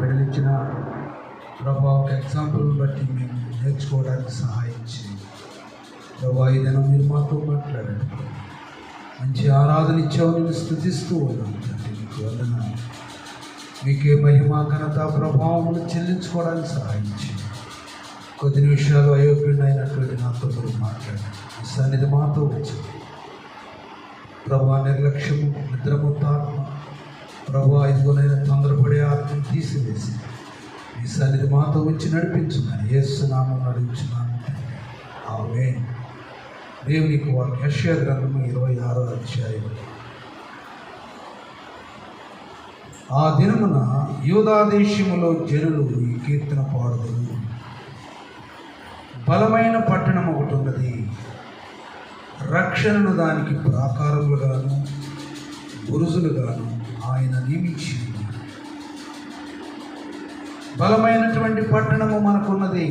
బిడ్డలిచ్చిన ప్రభా ఒక ఎగ్జాంపుల్ బట్టి మేము నేర్చుకోవడానికి సహాయం చేయండి ప్రభా. ఈ దినం మీరు మాతో మాట్లాడండి. మంచి ఆరాధన ఇచ్చావు, నేను స్తుతిస్తూ ఉన్నాను తండ్రి. మీకు వందనాలు. మీకే మహిమ ఘనత ప్రభావములు చెల్లించుకోవడానికి సహాయం చేయండి. కొద్ది నిమిషాలు అయోగ్యుడైనటువంటి నాతో మీరు మాట్లాడండి. ఈ సన్నిధి మాతో వచ్చింది ప్రభా. నిర్లక్ష్యము, నిద్రముత్తాత్మ ప్రభా, ఇదిగోనైనా తొందరపడే ఆత్మను తీసివేసి ఈ సన్నిధి మాతో వచ్చి నడిపించున్నాను. యేసునామమున నడిపించున్నాను. ఆమేన్. దేవునికి వాక్యం యెషయా గ్రంథము 26వ అధ్యాయం. ఆ దినమున యూదా దేశములో జనులు ఈ కీర్తన పాడుదురు. బలమైన పట్టణం ఒకటి ఉన్నది, రక్షణను దానికి ప్రాకారములుగాను బురుజులుగాను ఆయన నియమించి. బలమైనటువంటి పట్టణము మనకున్నది,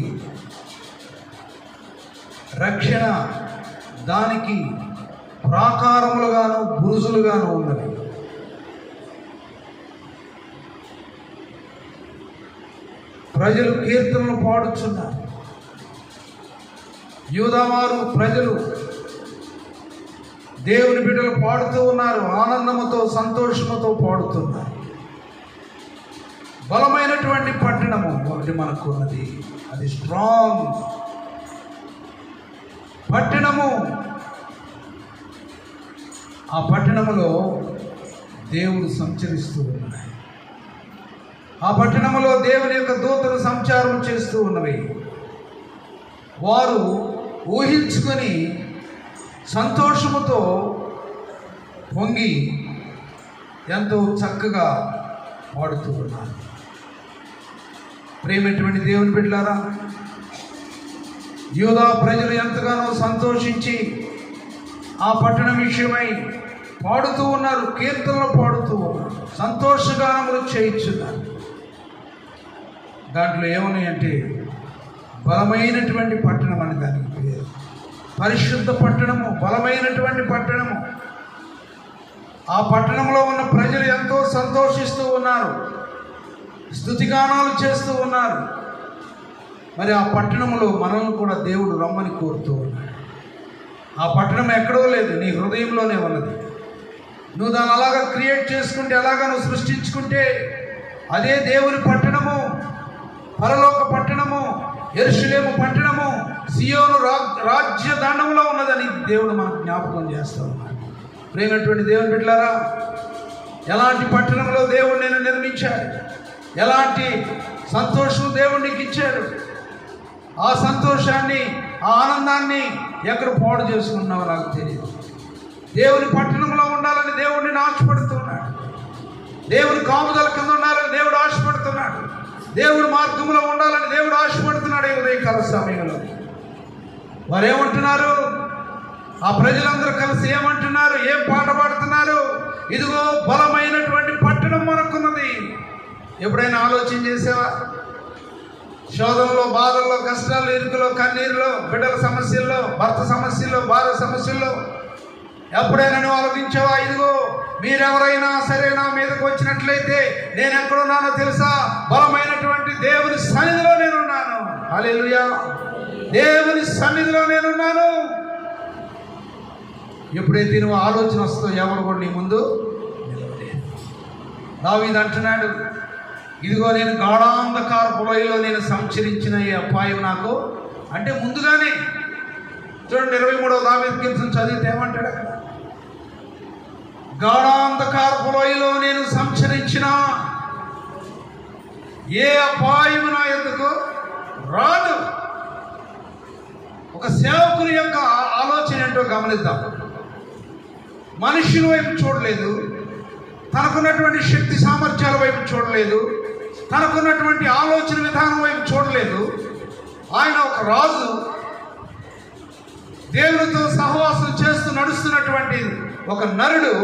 రక్షణ దానికి ప్రాకారములుగాను బురుజులుగాను ఉన్నది. ప్రజలు కీర్తనలు పాడుచున్నారు. యూదావారు ప్రజలు దేవుని బిడ్డలు పాడుతూ ఉన్నారు, ఆనందముతో సంతోషముతో పాడుతున్నారు. బలమైనటువంటి పట్టణము ఒకటి మనకు ఉన్నది, అది స్ట్రాంగ్ పట్టణము. ఆ పట్టణములో దేవుడు సంచరిస్తూ ఉన్నాడు. ఆ పట్టణములో దేవుని యొక్క దూతలు సంచారం చేస్తూ ఉన్నవి. వారు ఊహించుకొని సంతోషముతో పొంగి ఎంతో చక్కగా పాడుతూ ఉన్నారు. ప్రేమైనటువంటి దేవుని బిడ్డలారా, యూదా ప్రజలు ఎంతగానో సంతోషించి ఆ పట్టణం విషయమై పాడుతూ ఉన్నారు, కీర్తనలు పాడుతూ ఉన్నారు, సంతోషగానములు చేయించున్నారు. దాంట్లో ఏమన్నాయంటే బలమైనటువంటి పట్టణం అని దానికి పేరు. పరిశుద్ధ పట్టణము, బలమైనటువంటి పట్టణము. ఆ పట్టణంలో ఉన్న ప్రజలు ఎంతో సంతోషిస్తూ ఉన్నారు, స్తుతిగానాలు చేస్తూ ఉన్నారు. మరి ఆ పట్టణంలో మనల్ని కూడా దేవుడు రమ్మని కోరుతూ ఉన్నాడు. ఆ పట్టణం ఎక్కడో లేదు, నీ హృదయంలోనే ఉన్నది. నువ్వు దాన్ని అలాగా క్రియేట్ చేసుకుంటే, అలాగా నువ్వు సృష్టించుకుంటే అదే దేవుని పట్టణము, పరలోక పట్టణము, యెరూషలేము పట్టణము, సియోను రాజ్యదండంలో ఉన్నదని దేవుడు మనకు జ్ఞాపకం చేస్తూ ఉన్నాడు. ప్రేమైనటువంటి దేవుని బిడ్డలారా, ఎలాంటి పట్టణంలో దేవుడు నేను నిర్మించాడు, ఎలాంటి సంతోషం దేవుడు నీకు ఇచ్చాడు. ఆ సంతోషాన్ని, ఆ ఆనందాన్ని ఎక్కడ పాడు చేసుకున్నావో నాకు తెలియదు. దేవుని పట్టణంలో ఉండాలని దేవుడిని ఆశపడుతున్నాడు. దేవుని కాపుదల కింద ఉండాలని దేవుడు ఆశపడుతున్నాడు. దేవుడి మార్గంలో ఉండాలని దేవుడు ఆశపడుతున్నాడు. ఈ ఉదయకాల సమయంలో వారు ఏమంటున్నారు? ఆ ప్రజలందరూ కలిసి ఏమంటున్నారు? ఏం పాట పాడుతున్నారు? ఇదిగో బలమైనటువంటి పట్టణం మనకున్నది. ఎప్పుడైనా ఆలోచన చేసావా? శోధనలో, బాధల్లో, కష్టాల్లో, ఇరుకులో, కన్నీరులో, బిడ్డల సమస్యల్లో, భర్త సమస్యల్లో, భార్య సమస్యల్లో ఎప్పుడైనా నువ్వు ఆలోచించావా? ఇదిగో మీరెవరైనా సరే నా మీదకి వచ్చినట్లయితే నేను ఎక్కడున్నానో తెలుసా? బలమైనటువంటి దేవుని సన్నిధిలో నేనున్నాను. హల్లెలూయా! దేవుని సన్నిధిలో నేనున్నాను. ఎప్పుడైతే నువ్వు ఆలోచన వస్తుందో ఎవరు కూడా నీ ముందు నిలవలేదు. దావీదు అంటున్నాడు, ఇదిగో నేను గాఢాంధకారపు లోయలో నేను సంచరించిన ఈ అపాయం నాకు అంటే ముందుగానే. చూడండి 23వ దావీదు కీర్తన చదివితే ఏమంటాడు? గాఢాంధకారపు లోయలో నేను సంచరించిన ఏ అపాయము నా ఎందుకు రాదు. ఒక సేవకుని యొక్క ఆలోచన ఏంటో గమనిద్దాం. మనుషుల వైపు చూడలేదు, తనకున్నటువంటి శక్తి సామర్థ్యాల వైపు చూడలేదు, తనకున్నటువంటి ఆలోచన విధానం వైపు చూడలేదు. ఆయన ఒక రాజు, దేవునితో సహవాసం చేస్తూ నడుస్తున్నటువంటి ఒక నరుడు.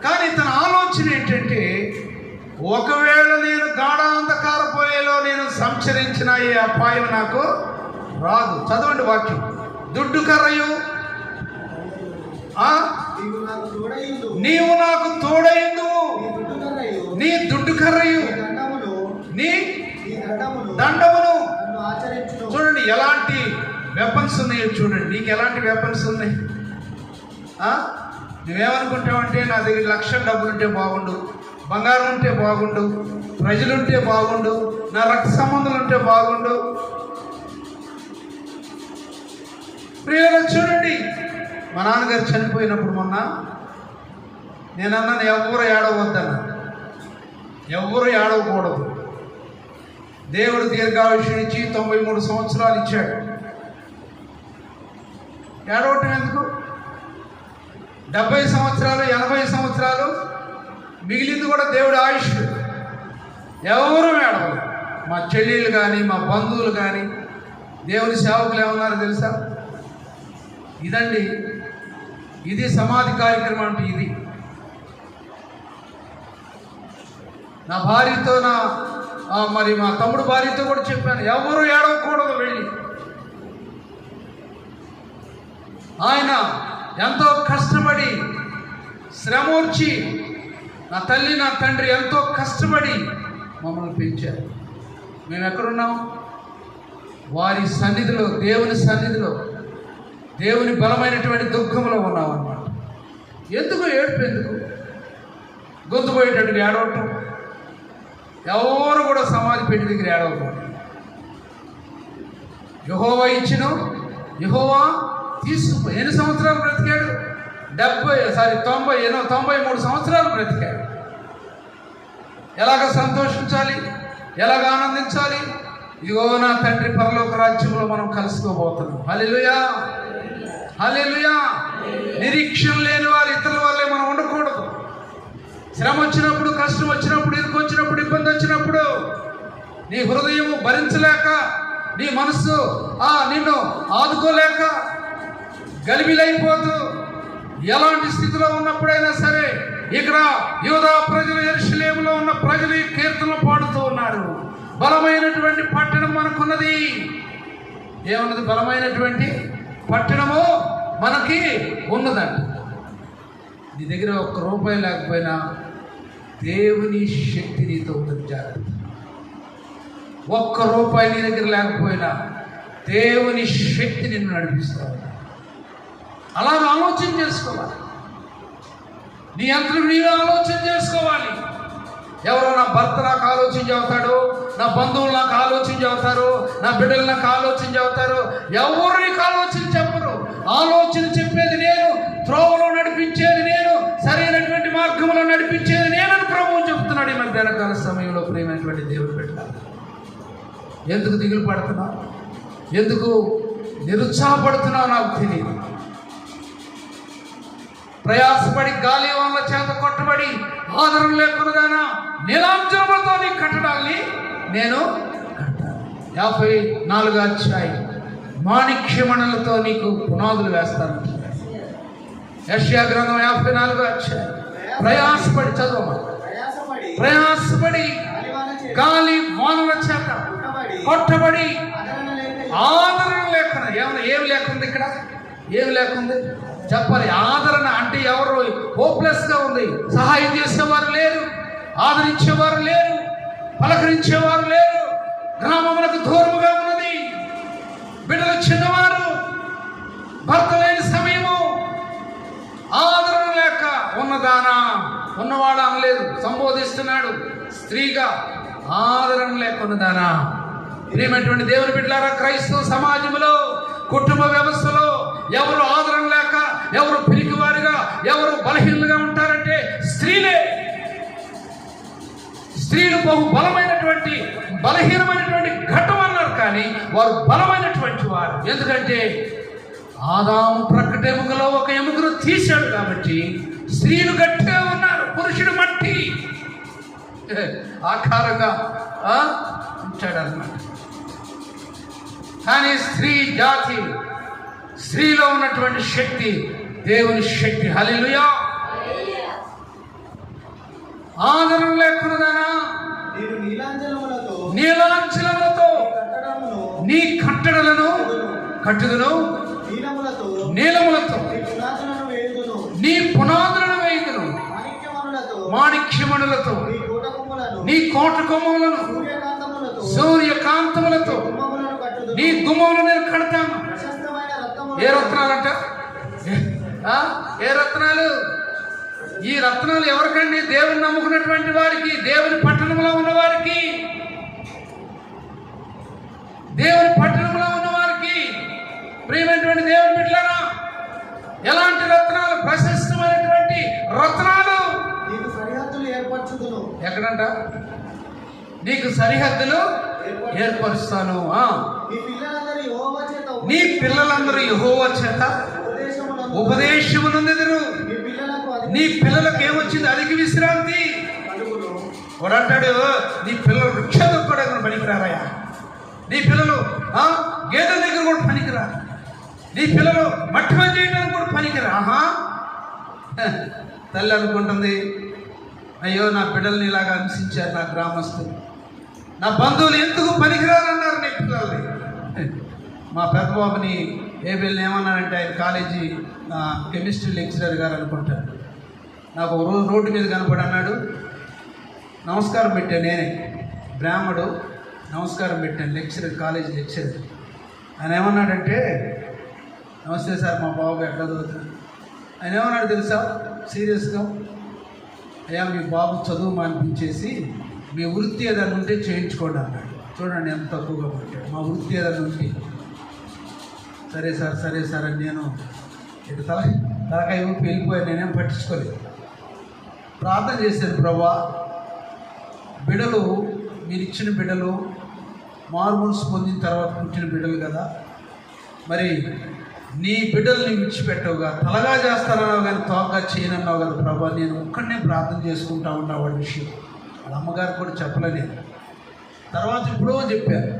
కానీ తన ఆలోచన ఏంటంటే, ఒకవేళ నేను గాఢాంధకారపోయేలో నేను సంచరించిన ఏ అపాయం నాకు రాదు. చదవండి వాక్యం. దుడ్డు కర్రయు నీవు నాకు తోడైందు, నీ దుడ్డు కర్రయు దండమును నన్ను ఆచరించును. చూడండి ఎలాంటి వెపన్స్ ఉన్నాయో చూడండి. నీకు ఎలాంటి వెపన్స్ ఉన్నాయి? నువ్వేమనుకుంటావంటే నా దగ్గర లక్షల డబ్బులు ఉంటే బాగుండు, బంగారం ఉంటే బాగుండు, ప్రజలుంటే బాగుండు, నా రక్త సంబంధాలు ఉంటే బాగుండు. ప్రియులు చూడండి, మా నాన్నగారు చనిపోయినప్పుడు మొన్న నేనన్నాను ఎవరు ఏడవద్దన్నా, ఎవరు ఏడవకూడదు. దేవుడు దీర్ఘాయుష్యం ఇచ్చి 93 సంవత్సరాలు ఇచ్చాడు. ఏడవటం ఎందుకు? 70 సంవత్సరాలు 80 సంవత్సరాలు మిగిలింది కూడా దేవుడి ఆయుష్. ఎవరు ఏడవరు. మా చెల్లెళ్ళు కానీ మా బంధువులు కానీ దేవుని సేవకులు ఏమన్నారు తెలుసా? ఇదండి, ఇది సమాధి కార్యక్రమం అంటే ఇది. నా భార్యతో మరి మా తమ్ముడు భార్యతో కూడా చెప్పాను, ఎవరు ఏడవకూడదు వెళ్ళి. ఆయన ఎంతో కష్టపడి శ్రమోర్చి నా తల్లి నా తండ్రి ఎంతో కష్టపడి మమ్మల్ని పెంచారు. మేము ఎక్కడున్నాం? వారి సన్నిధిలో, దేవుని సన్నిధిలో, దేవుని బలమైనటువంటి దుఃఖంలో ఉన్నాం అన్నమాట. ఎందుకు ఏడుపు? ఎందుకు గొంతు పోయేటట్టుగా ఏడవటం? ఎవరు కూడా సమాధి పెట్టి దగ్గర ఏడవకూడదు. యెహోవా ఇచ్చిన యెహోవా తీసుకు. ఎన్ని సంవత్సరాలు బ్రతికాడు? 93 సంవత్సరాలు బ్రతికాడు. ఎలాగ సంతోషించాలి, ఎలాగ ఆనందించాలి? ఇదిగో నా తండ్రి పరలోక రాజ్యంలో మనం కలుసుకోబోతున్నాం. హల్లెలూయా, హల్లెలూయా. నిరీక్షణ లేని వారు ఇతరుల వల్లే మనం ఉండకూడదు. శ్రమ వచ్చినప్పుడు, కష్టం వచ్చినప్పుడు, ఇరుకు వచ్చినప్పుడు, ఇబ్బంది వచ్చినప్పుడు నీ హృదయం భరించలేక, నీ మనస్సు నిన్ను ఆదుకోలేక గలిబిలైపోతూ ఎలాంటి స్థితిలో ఉన్నప్పుడైనా సరే, ఇక్కడ యూదా ప్రజలు, యెరూషలేములో ఉన్న ప్రజలు ఈ కీర్తనలు పాడుతూ ఉన్నారు. బలమైనటువంటి పట్టణం మనకున్నది. ఏమన్నది? బలమైనటువంటి పట్టణము మనకి ఉన్నదంట. నీ దగ్గర ₹1 లేకపోయినా దేవుని శక్తి నీతో ఉంటుంది. జాగ్రత్త. ₹1 నీ దగ్గర లేకపోయినా దేవుని శక్తి నిన్ను నడిపిస్తావు. అలాగ ఆలోచన చేసుకోవాలి. నీ అంతలో నీవే ఆలోచన చేసుకోవాలి. ఎవరో నా భర్త నాకు ఆలోచన చెబుతాడు, నా బంధువులు నాకు ఆలోచన చెబుతారు, నా బిడ్డలు నాకు ఆలోచన చెబుతారు. ఎవరు నీకు ఆలోచన చెప్పరు. ఆలోచన చెప్పేది నేను, త్రోవలో నడిపించేది నేను, సరైనటువంటి మార్గంలో నడిపించేది నేనని ప్రభువు చెప్తున్నాడు. ఈ మధ్యాహ్నకాల సమయంలో ప్రియమైనటువంటి దేవుడు బిడ్డ, ఎందుకు దిగులు పడుతున్నావు? ఎందుకు నిరుత్సాహపడుతున్నావు? నాకు తెలియదు. ప్రయాసపడి గాలి వానల చేత కొట్టబడి ఆదరణ లేకున్నదానా, నీలాంజనములతో నీ కట్టడాల్ని నేను కట్టాను. 54వ అధ్యాయం, మాణిక్యమణులతో నీకు పునాదులు వేస్తాను. యెషయా గ్రంథం 54వ అధ్యాయం. ప్రయాసపడి చదవమా. ప్రయాసపడి గాలి వానల చేత కొట్టబడి ఆదరణ లేకుండా. ఏం లేకుండా ఇక్కడ? ఏం లేకుంది చెప్పాలి. ఆదరణ అంటే ఎవరు? హోప్లెస్గా ఉంది. సహాయం చేసేవారు లేరు, ఆదరించేవారు లేరు, పలకరించేవారు లేరు. గ్రామములకు దూరముగా ఉన్నది. బిడ్డలు చిన్నవారు, భర్త లేని సమయము, ఆదరణ లేక ఉన్నదానా. ఉన్నవాడు అనలేదు, సంబోధిస్తున్నాడు స్త్రీగా. ఆదరణ లేక ఉన్నదానా. ప్రియమైనటువంటి దేవుని బిడ్డలారా, క్రైస్తవ సమాజంలో, కుటుంబ వ్యవస్థలో ఎవరు ఆదరణ లేక, ఎవరు పిరికివారుగా, ఎవరు బలహీనంగా ఉంటారంటే స్త్రీలే. స్త్రీలు బహు బలహీనమైనటువంటి ఘట్టం అన్నారు, కానీ వారు బలమైనటువంటి వారు. ఎందుకంటే ఆదాము ప్రక్కట ఎముకలో ఒక ఎముకను తీశాడు కాబట్టి స్త్రీలు గట్టిగా ఉన్నారు. పురుషుడు మట్టి ఆకారంగా ఉంటాడు అన్నమాట. కానీ స్త్రీ జాతి, స్త్రీలో ఉన్నటువంటి శక్తి దేవుని శక్తి. హల్లెలూయా. ఆదరణ లేకున్నదానా, నీలాంచలములతో నీ కట్టడలను కట్టుదును, నీలములతో నీ పునాదులను వేయుదును, మాణిక్యమణులతో నీ కోట కొమ్ములను, సూర్య స్తంభములతో నీ గుమ్మములు నేను కడతాను. ఏ రత్నాలంట? ఏ రత్నాలు? ఈ రత్నాలు ఎవరికండి? దేవుని నమ్ముకున్నటువంటి వారికి, దేవుని పట్టణంలో ఉన్నవారికి, దేవుని పట్టణంలో ఉన్నవారికి. ప్రియమైనటువంటి దేవుని బిడ్డలారా, ఎలాంటి రత్నాలు? ప్రశస్తమైనటువంటి రత్నాలు. ఎక్కడంట? నీకు సరిహద్దులు ఏర్పరుస్తాను. నీ పిల్లలందరూ యెహోవా చేత ఉపదేశమునందెదరు. నీ పిల్లలకు ఏమొచ్చింది? అధిక విశ్రాంతి. వాడు అంటాడు, నీ పిల్లలు వృక్షం కూడా పనికిరారయ్యా. నీ పిల్లలు గేదెల దగ్గర కూడా పనికిరారు. నీ పిల్లలు మట్టి పని చేయడానికి కూడా పనికిరా. తల్లి అనుకుంటుంది, అయ్యో నా బిడ్డల్ని ఇలాగా హింసించారు నా గ్రామస్తులు, నా బంధువులు ఎందుకు పనికిరారన్నారు నీ పిల్లల్ని. మా పెద్ద బాబుని ఏబిల్ని ఏమన్నానంటే, ఆయన కాలేజీ కెమిస్ట్రీ లెక్చరర్ గారు అనుకుంటారు. నాకు ఒక రోజు రోడ్డు మీద కనపడి అన్నాడు, నమస్కారం పెట్టాను. నేనే బ్రాహ్మడు, నమస్కారం పెట్టాను. Lecturer, college lecturer. ఆయన ఏమన్నాడంటే, నమస్తే సార్, మా బాబు ఎట్లా చదువుతున్నాడు. ఆయన ఏమన్నాడు తెలుసా? సీరియస్గా, అయ్యా మీ బాబు చదువు మానిపించేసి మీ వృత్తి ఏదైనా ఉంటే చేయించుకోండి అన్నాడు. చూడండి ఎంత తక్కువగా పట్టాడు. మా వృత్తి ఏదైనా ఉంటే. సరే సార్ అని నేను ఇటు తలకాయ ఊపి వెళ్ళిపోయాను. నేనేం పట్టించుకోలేదు. ప్రార్థన చేశాను, ప్రభువా బిడ్డలు మీరు ఇచ్చిన బిడ్డలు మార్మల్స్ పొందిన తర్వాత పుట్టిన బిడ్డలు కదా, మరి నీ బిడ్డలు నీ విడిచిపెట్టవుగా, తలగా చేస్తానన్నావు కానీ తోకగా చేయనన్నావు కదా ప్రభా. నేను ఒక్కడనే ప్రార్థన చేసుకుంటా ఉన్నా వాడి విషయం. వాళ్ళ అమ్మగారు కూడా చెప్పలేదు. తర్వాత ఇప్పుడో చెప్పారు,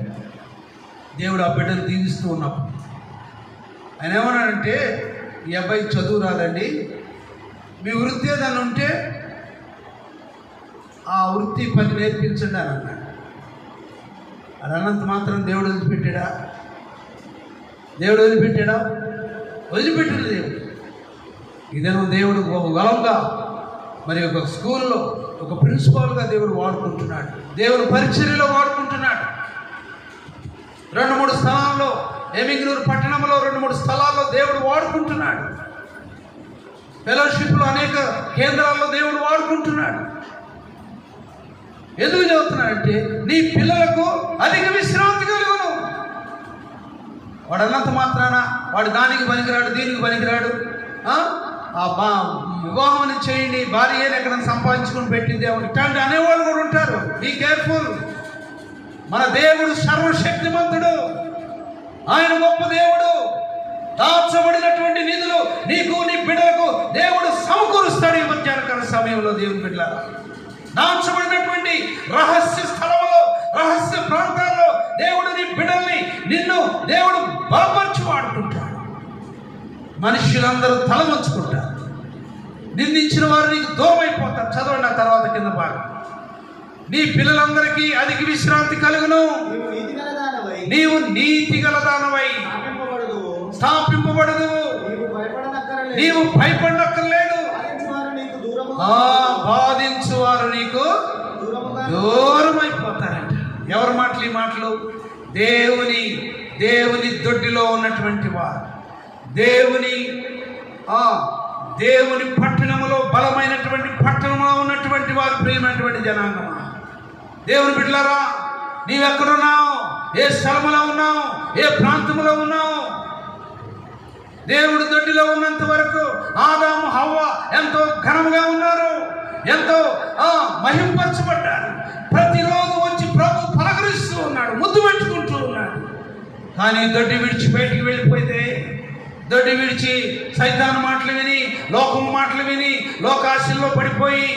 దేవుడు ఆ బిడ్డలు దీవిస్తూ ఉన్నప్పుడు ఆయన ఏమన్నాడంటే, ఈ అబ్బాయి చదువు రాదండి, మీ వృత్తి ఏదన్నా ఉంటే ఆ వృత్తి పని నేర్పించండి అని అన్నాడు. అది అన్నంత మాత్రం దేవుడు వదిలిపెట్టాడా? దేవుడు వదిలిపెట్టాడా? వదిలిపెట్టాడు దేవుడు. ఇదేమో దేవుడు ఒక గలంగా, మరి ఒక స్కూల్లో ఒక ప్రిన్సిపాల్గా దేవుడు వాడుకుంటున్నాడు. దేవుడు పరిచర్యలో వాడుకుంటున్నాడు. 2-3 స్థలాల్లో, ఎమిగ్నూరు పట్టణంలో 2-3 స్థలాల్లో దేవుడు వాడుకుంటున్నాడు. ఫెలోషిప్లో అనేక కేంద్రాల్లో దేవుడు వాడుకుంటున్నాడు. ఎందుకు చెబుతున్నాడంటే, నీ పిల్లలకు అధిక విశ్రాంతి కలుగును. వాడు అన్నంత మాత్రాన వాడు దానికి పనికిరాడు, దీనికి పనికిరాడు. వివాహం చేయండి, భార్య ఎక్కడ సంపాదించుకుని పెట్టింది ఇట్లాంటి అనేవాళ్ళు కూడా ఉంటారు. Be careful. మన దేవుడు సర్వశక్తిమంతుడు, ఆయన గొప్ప దేవుడు. దాచబడినటువంటి నిధులు నీకు నీ బిడ్డలకు దేవుడు సమకూరుస్తాడు. ఈ మధ్యాహ్నకాల సమయంలో దేవుని బిడ్డలారా, దాచబడినటువంటి రహస్య స్థలంలో, రహస్య ప్రాంతాల్లో దేవుడు నీ బిడ్డల్ని, నిన్ను దేవుడు బలపరిచి వాడుకుంటాడు. మనుషులందరూ తలవంచుకుంటారు. నిందించిన వారు నీకు దూరం అయిపోతారు. చదవండి ఆ తర్వాత కింద భాగం. నీ పిల్లలందరికీ అధిక విశ్రాంతి కలుగును. నీవు నీతి గలదానవై స్థాపింపబడదు. నీవు భయపడనక్కర్లేదు. బాధించువారు నీకు దూరం అయిపోతారంట. ఎవరి మాటలు ఈ మాటలు? దేవుని దొడ్డిలో ఉన్నటువంటి వారు, దేవుని పట్టణములో, బలమైనటువంటి పట్టణంలో ఉన్నటువంటి వారు, ప్రియమైనటువంటి జనాంగమా, దేవుని బిడ్డలారా, నీవెక్కడున్నావు? ఏ స్థలములో ఉన్నావు? ఏ ప్రాంతంలో ఉన్నావు? దేవుడి దొడ్డిలో ఉన్నంత వరకు ఆదాము హవ్వ ఎంతో ఘనముగా ఉన్నారు, ఎంతో మహింపరచబడ్డారు. ప్రతిరోజు వచ్చి ప్రభు పలకరిస్తూ ఉన్నాడు, ముద్దు పెట్టుకుంటూ ఉన్నాడు. కానీ దొడ్డి విడిచి బయటికి వెళ్ళిపోతే, దొడ్డి విడిచి సైతాను మాటలు విని, లోకము మాటలు విని, లోకాశల్లో పడిపోయి,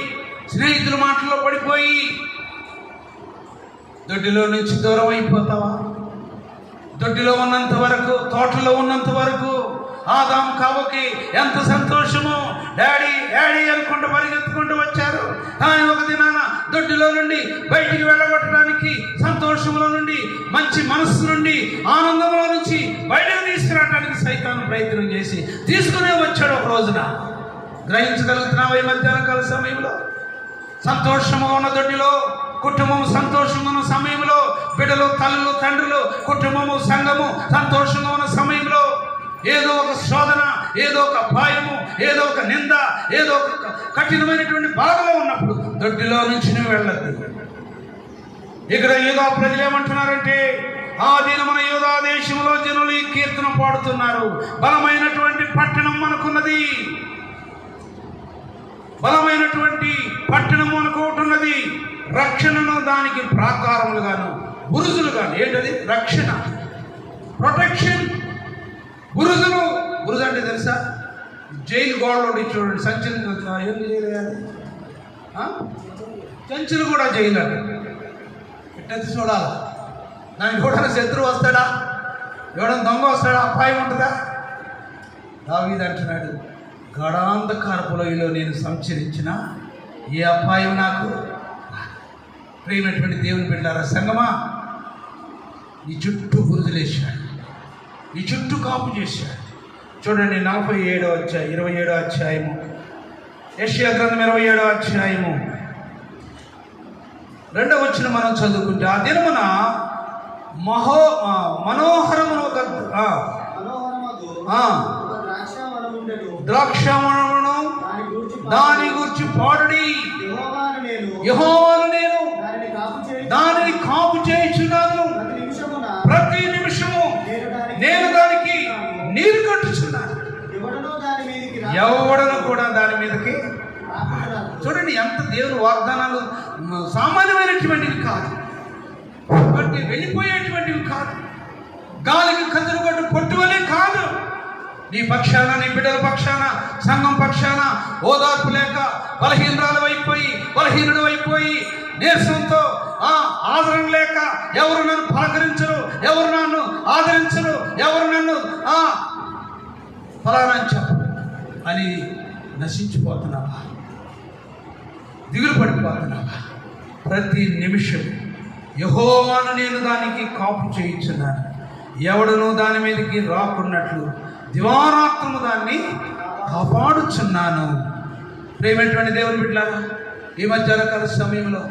స్నేహితుల మాటల్లో పడిపోయి దొడ్డిలో నుంచి దూరం అయిపోతావా? దొడ్డిలో ఉన్నంత వరకు, తోటలో ఉన్నంత వరకు ఆదాము హవ్వకి ఎంత సంతోషమో. డాడీ డాడీ అనుకుంటూ పరిగెత్తుకుంటూ వచ్చారు. కానీ ఒక దినాన దొడ్డిలో నుండి బయటికి వెళ్ళగొట్టడానికి, సంతోషంలో నుండి, మంచి మనస్సు నుండి, ఆనందంలో నుంచి బయటకు తీసుకురావడానికి సైతాను ప్రయత్నం చేసి తీసుకునే వచ్చాడు. ఒక రోజున గ్రహించగలుగుతున్నావా? ఈ మధ్యాహ్నకాల సమయంలో సంతోషంగా ఉన్న దొడ్డిలో, కుటుంబం సంతోషంగా ఉన్న సమయంలో బిడ్డలు, తల్లులు, తండ్రులు, కుటుంబము, సంఘము సంతోషంగా ఉన్న సమయంలో ఏదో ఒక శోధన, ఏదో ఒక అపాయము, ఏదో ఒక నింద, ఏదో ఒక కఠినమైనటువంటి బాధలో ఉన్నప్పుడు దొడ్డిలో నుంచి నువ్వు వెళ్ళద్దు. ఇక్కడ యూదా ప్రజలు ఏమంటున్నారంటే, ఆ దినమున యూదా దేశంలో జనులు ఈ కీర్తన పాడుతున్నారు, బలమైనటువంటి పట్టణం మనకున్నది, బలమైనటువంటి పట్టణం మనకు ఒకటి ఉన్నది, రక్షణను దానికి ప్రాకారములు గాను బురుజులు గాను. ఏంటది? రక్షణ, ప్రొటెక్షన్. బురుజులు అంటే తెలుసా? జైలు గోడలో చూడండి, సంచులు ఏం చేయలేదు, సంచులు కూడా జైలు అంటే ఎట్టెత్తి చూడాలి. దానికి కూడా శత్రువు వస్తాడా, ఎవడన్నా దొంగ వస్తాడా, అపాయం ఉంటుందా? దావీదు అంటున్నాడు, గాఢాంధకారపు లోయలో నేను సంచరించిన ఏ అపాయం నాకు. ప్రియమైనటువంటి దేవుని బిడ్డలారా, సంగమా, ఈ చుట్టూ బురుజులేశాడు, ఈ చుట్టూ కాపు చేశాడు. చూడండి 47వ అధ్యాయం 27వ అధ్యాయము, యెషయా గ్రంథం 27వ అధ్యాయము 2వ వచనం మనం చదువుకుంటే, ఆ దినమున మనోహరమును ద్రాక్షవనమును దాని గురించి పాడుడి, యెహోవాను నేను దానిని కాపు చేయుచున్నాను, ప్రతి నిమిషము నేను దానికి నీరు కట్టుచున్నాను, ఎవడను కూడా దాని మీదకి. చూడండి ఎంత దేవుని వాగ్దానాలు సామాన్యమైనటువంటివి కాదు, బట్టి వెళ్ళిపోయేటువంటివి కాదు, గాలికి కదురుగట్టు పొట్టువలే కాదు. నీ పక్షాన, నీ బిడ్డల పక్షాన, సంఘం పక్షాన ఓదార్పు లేక బలహీనుడు అయిపోయి నీరసంతో ఆదరణ లేక, ఎవరు నన్ను పలకరించరు, ఎవరు నన్ను ఆదరించరు, ఎవరు నన్ను ఫలానా అని నశించిపోతున్నావా, దిగులు పడిపోతున్నావా? ప్రతి నిమిషం యెహోవాను నేను దానికి కాపు చేయించున్నాను, ఎవడను దాని మీదకి రాకున్నట్లు దివారాత్రము దాన్ని కాపాడుచున్నాను. ప్రేమైనటువంటి దేవుని బిడ్డలారా, ఈ మధ్యాహ్నకాల సమయంలో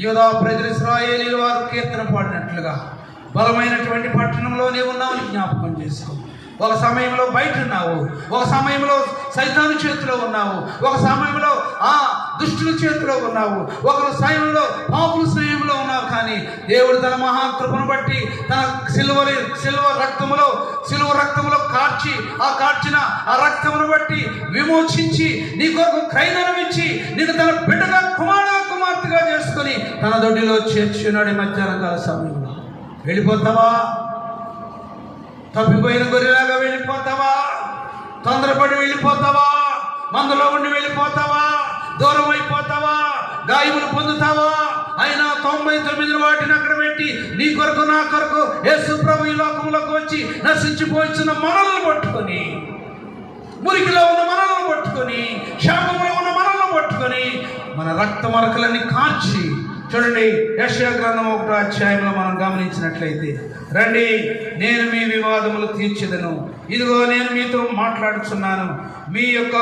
యూదా ప్రజలు, ఇశ్రాయేలీయుల వారు కీర్తన పాడినట్లుగా బలమైనటువంటి పట్టణంలో నీవు ఉన్నావని జ్ఞాపకం చేసుకో. ఒక సమయంలో బయట ఉన్నావు, ఒక సమయంలో సైతాను చేతిలో ఉన్నావు, ఒక సమయంలో దుష్టుల చేతిలో ఉన్నావు, ఒక సమయంలో పాపుల స్నేహంలో ఉన్నావు. కానీ దేవుడు తన మహాకృపను బట్టి తన సిలువ రక్తములో కాచిన ఆ రక్తమును బట్టి విమోచించి నీ కొరకు క్రైదనం ఇచ్చి నిన్ను తన బిడ్డగా కుమార్తెగా చేసుకొని తన దొడ్డిలో చేర్చున్నాడు. మధ్యాహ్నకాల సమయంలో వెళ్ళిపోతావా? తప్పిపోయిన గొర్రెలాగా వెళ్ళిపోతావా? తొందరపడి వెళ్ళిపోతావా? మందులో ఉండి వెళ్ళిపోతావా? దూరం అయిపోతావా? గాయములు పొందుతావా? అయినా 99 వాటిని అక్కడ పెట్టి నీ కొరకు నా కొరకు యేసు ప్రభు ఈ లోకంలోకి వచ్చి నశించిపోయిన మనల్ని పట్టుకొని, మురికిలో ఉన్న మనల్ని పట్టుకొని, శాపంలో ఉన్న మనల్ని పట్టుకొని మన రక్త మరకలన్నీ కార్చి. చూడండి యెషయా గ్రంథం 1వ అధ్యాయంలో మనం గమనించినట్లయితే, రండి నేను మీ వివాదములు తీర్చెదను, ఇదిగో నేను మీతో మాట్లాడుచున్నాను. మీ యొక్క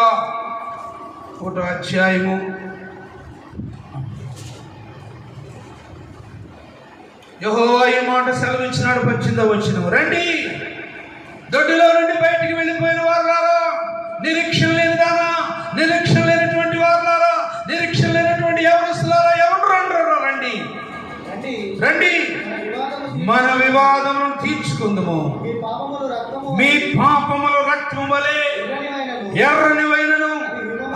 1వ అధ్యాయము యెహోవా ఈ మాట సెలవిచ్చినాడు. 18వ వచనం, రండి దొడ్డిలో నుండి బయటికి వెళ్ళిపోయిన వారులారా, నిరీక్షణ లేనిదానా, నిరీక్షణ లేనటువంటి వారులారా, నిరీక్షణ లేనటువంటి యవనస్తులారా, ఎవరు రండి రండి మన వివాదమును తీర్చుకుందాము. మీ పాపములు రక్తము వలె ఎర్రనివైనను,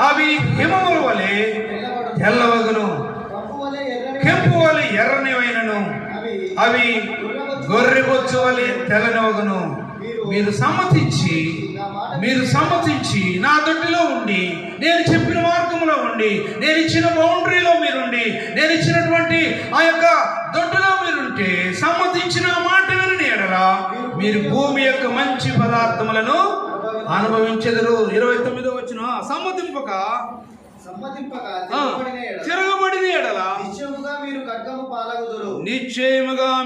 అవి హిమముల వలె తెల్లవగును, కెంపు వలె ఎర్రనివైనను, అవి గొర్రెబొచ్చు వలె తెల్లనివగును. మీరు సమ్మతించి నా దొడ్డిలో ఉండి, నేను చెప్పిన మార్గంలో ఉండి, నేను ఇచ్చిన బౌండరీలో మీరుండి, నేను ఇచ్చినటువంటి ఆ యొక్క దొడ్డిలో మీరుంటే, సమ్మతించిన మాట విని ఎడలా మీరు భూమి యొక్క మంచి పదార్థములను అనుభవించెదరు. 29వ వచనం, సమ్మతింపక తిరగబడిన ఎడల నిశ్చయముగా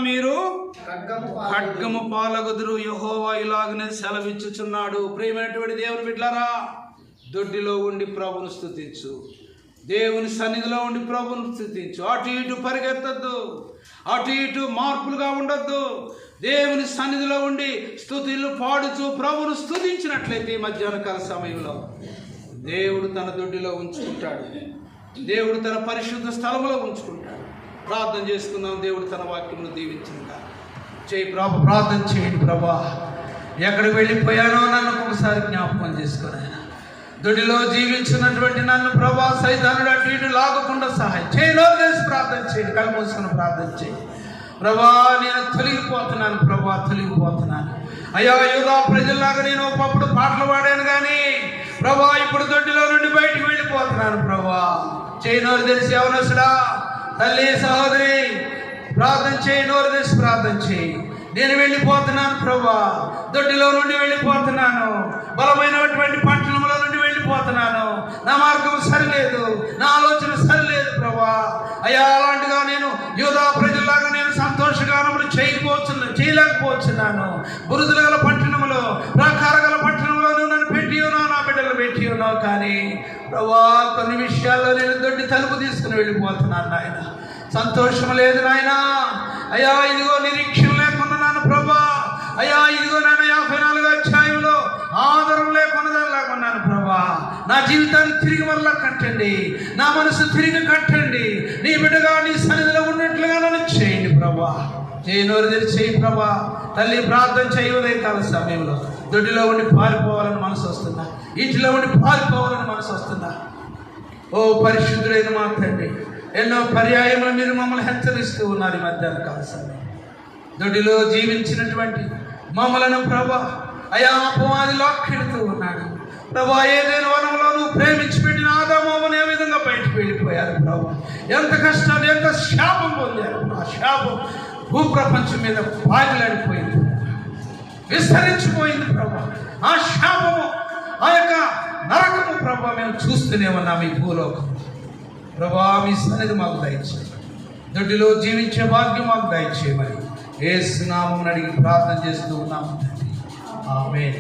మీరు ఖడ్గము పాలగుదురు. యెహోవా ఇలాగనే సెలవిచ్చుచున్నాడు. ప్రియమైనటువంటి దేవుని బిడ్డలారా, దొడ్డిలో ఉండి ప్రభువును స్తుతించు. దేవుని సన్నిధిలో ఉండి ప్రభువును స్తుతించు. అటు ఇటు పరిగెత్తద్దు, అటు ఇటు మార్పులుగా ఉండొద్దు. దేవుని సన్నిధిలో ఉండి స్తుతులు పాడుచు ప్రభువును స్తుతించినట్లయితే ఈ మధ్యాహ్న కాల సమయంలో దేవుడు తన దొడ్డిలో ఉంచుకుంటాడు. దేవుడు తన పరిశుద్ధ స్థలంలో ఉంచుకుంటాడు. ప్రార్థన చేసుకుందాం. దేవుడు తన వాక్యమును దీవించుగా చేయి. ప్రార్థన చేయండి. ప్రభా, ఎక్కడికి వెళ్ళిపోయానో నన్ను ఒకసారి జ్ఞాపకం చేసుకుని దొడిలో జీవించినటువంటి నన్ను ప్రభా సైతానుడు అటు ఇటు లాగకుండా సహాయం చేయలో తెలిసి ప్రార్థన చేయండి. కళ్ళు మూసుకొని ప్రార్థన చేయండి. ప్రభా, నేను తొలగిపోతున్నాను. ప్రభా, తొలగిపోతున్నాను. అయ్యా, యూదా ప్రజల్లాగా నేను ఒకప్పుడు పాటలు పాడాను కానీ ప్రభా ఇప్పుడు దొడ్డిలో నుండి బయటికి వెళ్ళిపోతున్నాను. ప్రభా, చేయనోరు తెలిసి యవనసుడా, తల్లి, సహోదరి, ప్రార్థన చేయి. నోరు తెలిసి ప్రార్థన చేయి. నేను వెళ్ళిపోతున్నాను ప్రభా, దొడ్డిలో నుండి వెళ్ళిపోతున్నాను, బలమైనటువంటి పట్టణంలో నుండి వెళ్ళిపోతున్నాను. నా మార్గం సరిలేదు, నా ఆలోచన సరిలేదు ప్రభా. అయ్యా, అలాంటిగా నేను యూదా ప్రజల్లాగా నేను సంతోషగానములు చేయలేకపోతున్నాను. బురుదుల గల పట్టణంలో, ప్రాకార గల పట్టణంలో నువ్వు నన్ను పెట్టి ఉన్నావు, నా బిడ్డలు పెట్టి ఉన్నావు. కానీ ప్రభా, కొన్ని విషయాల్లో నేను దొడ్డి తలుపు తీసుకుని వెళ్ళిపోతున్నాను నాయన. సంతోషం లేదు నాయన. అయ్యా, ఇదిగో నిరీక్షణ లేకున్నాను ప్రభా. అయ్యా, ఇదిగో నేను 54 అధ్యాయంలో ఆదరణ లేకున్నాను ప్రభా. నా జీవితాన్ని తిరిగి మరలా కట్టండి, నా మనసు తిరిగి కట్టండి. నీ బిడ్డగా నీ సన్నిధిలో ఉన్నట్లుగా నన్ను చేయండి ప్రభా. చేయనోరు తెలిసి చేయి ప్రభా. తల్లి, ప్రార్థన చేయి. ఉదయకాల సమయంలో దొడ్డిలో ఉండి పారిపోవాలని మనసు వస్తుందా? ఇంటిలో ఉండి పారిపోవాలని మనసు వస్తుందా? ఓ పరిశుద్ధుడైన మా తండ్రి, ఎన్నో పర్యాయములు మీరు మమ్మల్ని హెచ్చరిస్తూ ఉన్నారు. ఈ మధ్యాహ్న కాల సమయం దొడ్డిలో జీవించినటువంటి మమ్మలను ప్రభా అయా అపవాది లాక్కెడుతూ ఉన్నాడు ప్రభా. ఏదైనా వనంలో నువ్వు ప్రేమించి పెట్టిన ఆదామోమని ఏ విధంగా బయటకు వెళ్ళిపోయారు ప్రభా. ఎంత కష్టాలు, ఎంత శాపం పొందారు. ఆ శాపం భూప్రపంచం మీద పాగిలాడిపోయింది, విస్తరించిపోయింది ప్రభా. ఆ శాపము, ఆ యొక్క నరకము ప్రభా మేము చూస్తూనే ఉన్నాం ఈ భూలోకం ప్రభా. మీ సన్నిధి మాకు దయచేయి. దొడ్డిలో జీవించే భాగ్యం మాకు దయచేయమని యేసు నామమున అడిగి ప్రార్థన చేస్తూ ఉన్నాము. ఆమేన్.